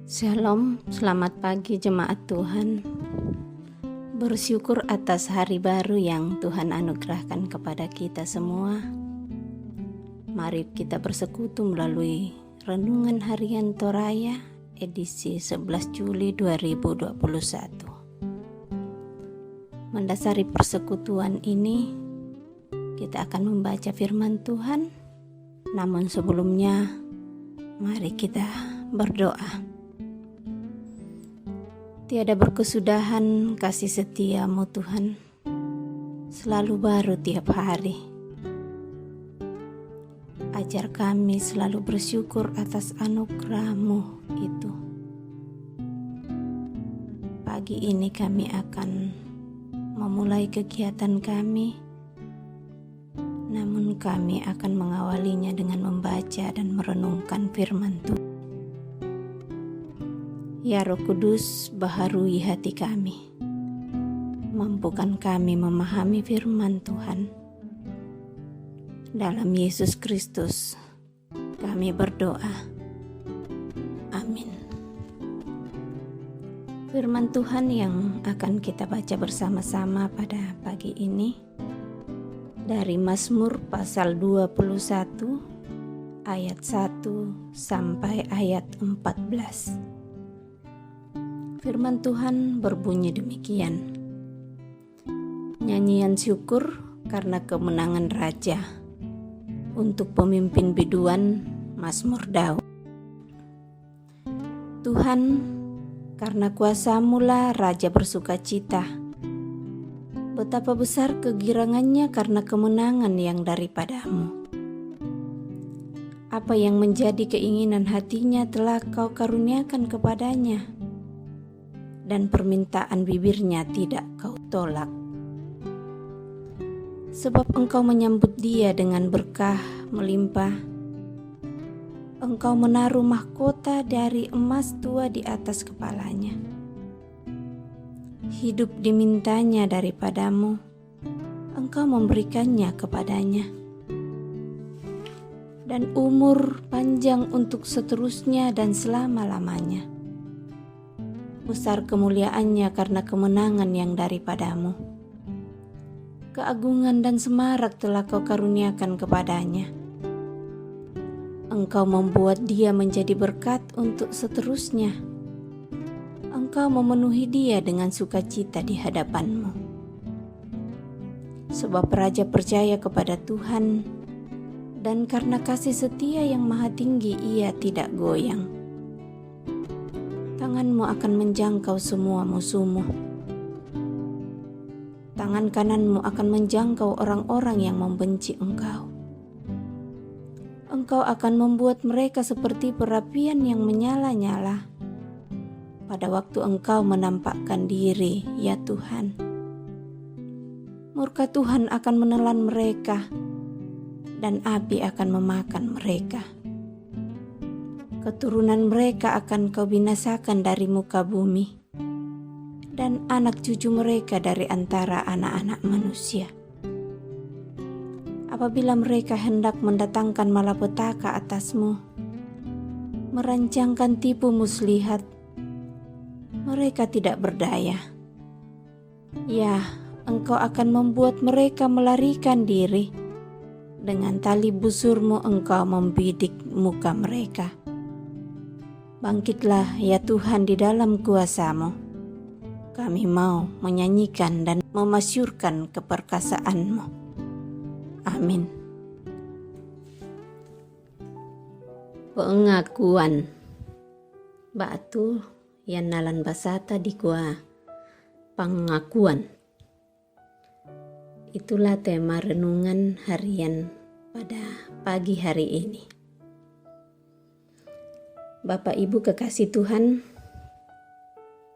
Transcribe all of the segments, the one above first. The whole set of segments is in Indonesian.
Shalom, selamat pagi jemaat Tuhan. Bersyukur atas hari baru yang Tuhan anugerahkan kepada kita semua. Mari kita bersekutu melalui Renungan Harian Toraya edisi 11 Juli 2021. Mendasari persekutuan ini, kita akan membaca firman Tuhan. Namun sebelumnya, mari kita berdoa. Tiada berkesudahan kasih setiamu Tuhan, selalu baru tiap hari. Ajar kami selalu bersyukur atas anugerah-Mu itu. Pagi ini kami akan memulai kegiatan kami, namun kami akan mengawalinya dengan membaca dan merenungkan firman Tuhan. Ya Roh Kudus, baharui hati kami, mampukan kami memahami firman Tuhan. Dalam Yesus Kristus kami berdoa. Amin. Firman Tuhan yang akan kita baca bersama-sama pada pagi ini dari Mazmur pasal 21 ayat 1 sampai ayat 14. Firman Tuhan berbunyi demikian. Nyanyian syukur karena kemenangan raja untuk pemimpin biduan Mazmur Daud. Tuhan, karena kuasa-Mu lah raja bersuka cita. Betapa besar kegirangannya karena kemenangan yang daripada-Mu. Apa yang menjadi keinginan hatinya telah Kau karuniakan kepadanya, dan permintaan bibirnya tidak Kau tolak. Sebab Engkau menyambut dia dengan berkah melimpah. Engkau menaruh mahkota dari emas tua di atas kepalanya. Hidup dimintanya daripada-Mu, Engkau memberikannya kepadanya. Dan umur panjang untuk seterusnya dan selama-lamanya. Besar kemuliaannya karena kemenangan yang daripada-Mu. Keagungan dan semarak telah Kau karuniakan kepadanya. Engkau membuat dia menjadi berkat untuk seterusnya. Engkau memenuhi dia dengan sukacita di hadapan-Mu. Sebab raja percaya kepada Tuhan, dan karena kasih setia yang maha tinggi ia tidak goyang. Tangan-Mu akan menjangkau semua musuh-Mu. Tangan kanan-Mu akan menjangkau orang-orang yang membenci Engkau. Engkau akan membuat mereka seperti perapian yang menyala-nyala. Pada waktu Engkau menampakkan diri, ya Tuhan. Murka Tuhan akan menelan mereka, dan api akan memakan mereka. Keturunan mereka akan Kau binasakan dari muka bumi, dan anak cucu mereka dari antara anak-anak manusia. Apabila mereka hendak mendatangkan malapetaka atas-Mu, merancangkan tipu muslihat, mereka tidak berdaya. Ya, Engkau akan membuat mereka melarikan diri. Dengan tali busur-Mu Engkau membidik muka mereka. Bangkitlah ya Tuhan di dalam kuasa-Mu. Kami mau menyanyikan dan memasyurkan keperkasaan-Mu. Amin. Pengakuan. Batu yang nalan basata di gua pengakuan. Itulah tema renungan harian pada pagi hari ini. Bapak Ibu kekasih Tuhan,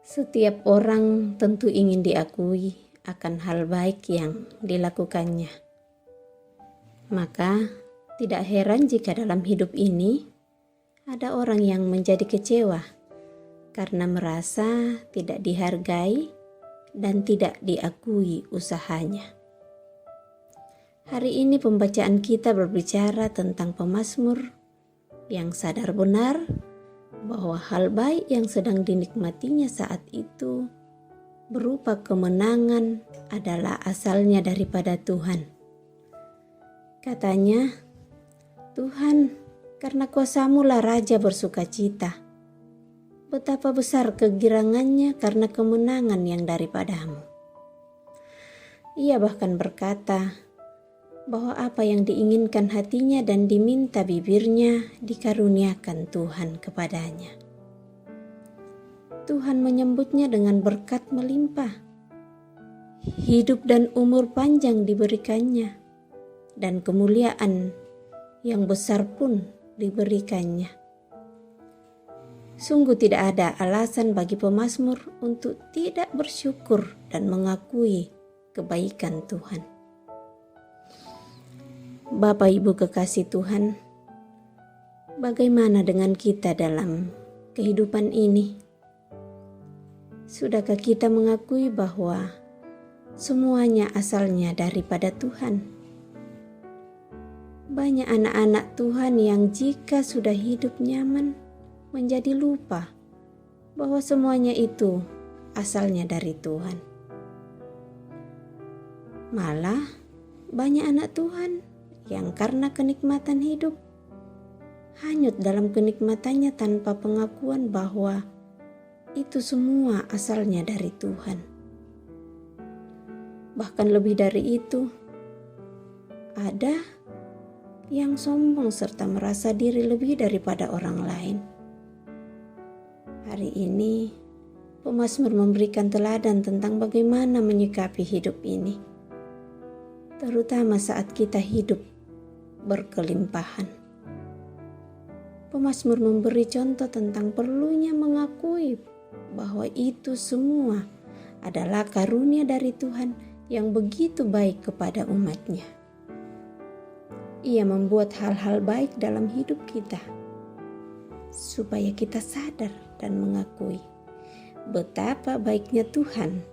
setiap orang tentu ingin diakui akan hal baik yang dilakukannya. Maka tidak heran jika dalam hidup ini ada orang yang menjadi kecewa karena merasa tidak dihargai dan tidak diakui usahanya. Hari ini pembacaan kita berbicara tentang pemazmur yang sadar benar bahwa hal baik yang sedang dinikmatinya saat itu berupa kemenangan adalah asalnya daripada Tuhan. Katanya, "Tuhan, karena kuasa-Mu lah Raja bersuka cita. Betapa besar kegirangannya karena kemenangan yang daripada-Mu." Ia bahkan berkata bahwa apa yang diinginkan hatinya dan diminta bibirnya dikaruniakan Tuhan kepadanya. Tuhan menyambutnya dengan berkat melimpah. Hidup dan umur panjang diberikannya, dan kemuliaan yang besar pun diberikannya. Sungguh tidak ada alasan bagi pemazmur untuk tidak bersyukur dan mengakui kebaikan Tuhan. Bapak Ibu kekasih Tuhan, bagaimana dengan kita dalam kehidupan ini? Sudahkah kita mengakui bahwa semuanya asalnya daripada Tuhan? Banyak anak-anak Tuhan yang jika sudah hidup nyaman menjadi lupa bahwa semuanya itu asalnya dari Tuhan. Malah banyak anak Tuhan yang karena kenikmatan hidup hanyut dalam kenikmatannya tanpa pengakuan bahwa itu semua asalnya dari Tuhan. Bahkan lebih dari itu, ada yang sombong serta merasa diri lebih daripada orang lain. Hari ini, pemazmur memberikan teladan tentang bagaimana menyikapi hidup ini, terutama saat kita hidup berkelimpahan. Pemazmur memberi contoh tentang perlunya mengakui bahwa itu semua adalah karunia dari Tuhan yang begitu baik kepada umatnya. Ia membuat hal-hal baik dalam hidup kita, supaya kita sadar dan mengakui betapa baiknya Tuhan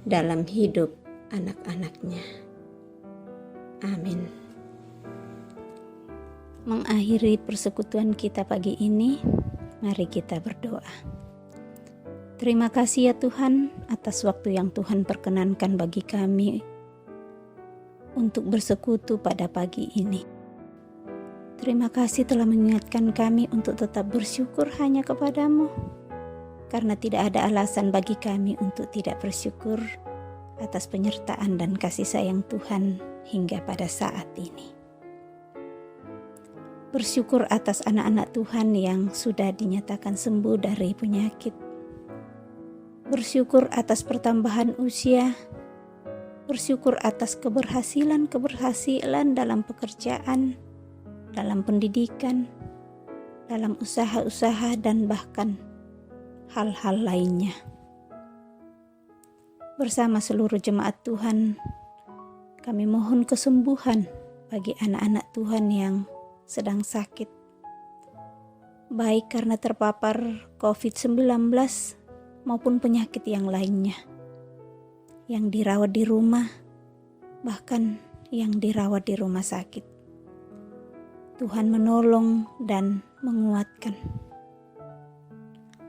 dalam hidup anak-anaknya. Amin. Mengakhiri persekutuan kita pagi ini, mari kita berdoa. Terima kasih ya Tuhan atas waktu yang Tuhan perkenankan bagi kami untuk bersekutu pada pagi ini. Terima kasih telah mengingatkan kami untuk tetap bersyukur hanya kepada-Mu, karena tidak ada alasan bagi kami untuk tidak bersyukur atas penyertaan dan kasih sayang Tuhan hingga pada saat ini. Bersyukur atas anak-anak Tuhan yang sudah dinyatakan sembuh dari penyakit. Bersyukur atas pertambahan usia. Bersyukur atas keberhasilan dalam pekerjaan, dalam pendidikan, dalam usaha-usaha dan bahkan hal-hal lainnya. Bersama seluruh jemaat Tuhan, kami mohon kesembuhan bagi anak-anak Tuhan yang sedang sakit, baik karena terpapar COVID-19 maupun penyakit yang lainnya, yang dirawat di rumah, bahkan yang dirawat di rumah sakit. Tuhan menolong dan menguatkan.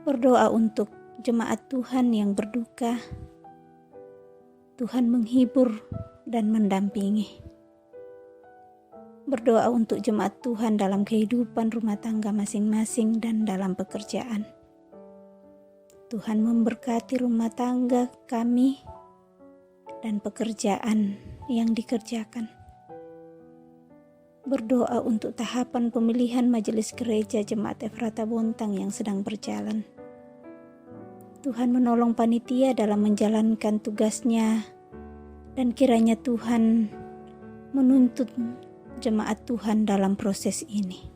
Berdoa untuk jemaat Tuhan yang berduka, Tuhan menghibur dan mendampingi. Berdoa untuk jemaat Tuhan dalam kehidupan rumah tangga masing-masing dan dalam pekerjaan. Tuhan memberkati rumah tangga kami dan pekerjaan yang dikerjakan. Berdoa untuk tahapan pemilihan majelis gereja Jemaat Efrata Bontang yang sedang berjalan. Tuhan menolong panitia dalam menjalankan tugasnya, dan kiranya Tuhan menuntut jemaat Tuhan dalam proses ini.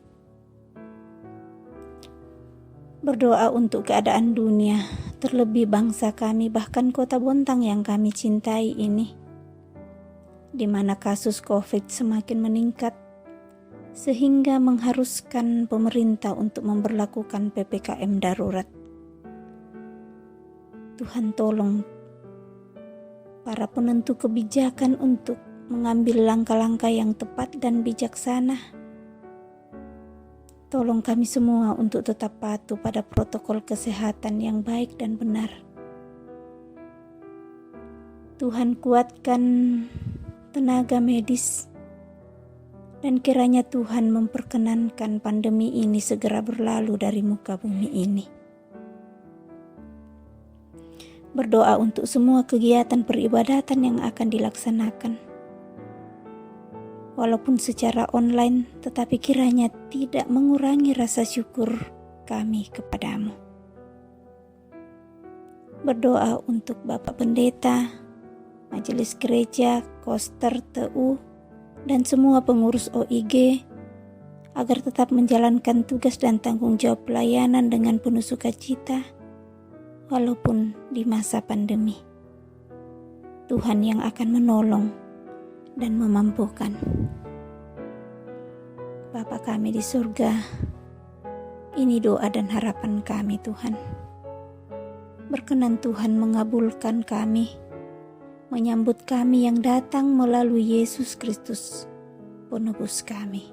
Berdoa untuk keadaan dunia, terlebih bangsa kami, bahkan kota Bontang yang kami cintai ini, di mana kasus COVID semakin meningkat, sehingga mengharuskan pemerintah untuk memberlakukan PPKM darurat. Tuhan tolong para penentu kebijakan untuk mengambil langkah-langkah yang tepat dan bijaksana. Tolong kami semua untuk tetap patuh pada protokol kesehatan yang baik dan benar. Tuhan, kuatkan tenaga medis, dan kiranya Tuhan memperkenankan pandemi ini segera berlalu dari muka bumi ini. Berdoa untuk semua kegiatan peribadatan yang akan dilaksanakan. Walaupun secara online, tetapi kiranya tidak mengurangi rasa syukur kami kepadamu. Berdoa untuk Bapak Pendeta, Majelis Gereja, Koster, TU, dan semua pengurus OIG agar tetap menjalankan tugas dan tanggung jawab pelayanan dengan penuh sukacita walaupun di masa pandemi. Tuhan yang akan menolong dan memampukan. Bapa kami di surga, ini doa dan harapan kami Tuhan. Berkenan Tuhan mengabulkan kami, menyambut kami yang datang melalui Yesus Kristus, penebus kami.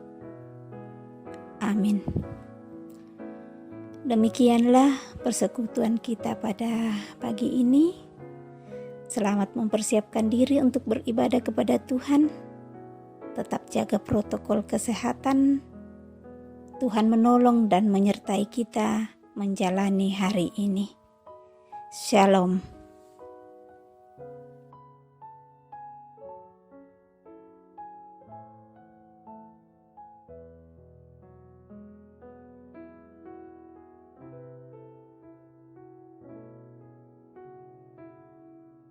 Amin. Demikianlah persekutuan kita pada pagi ini. Selamat mempersiapkan diri untuk beribadah kepada Tuhan. Tetap jaga protokol kesehatan. Tuhan menolong dan menyertai kita menjalani hari ini. Shalom.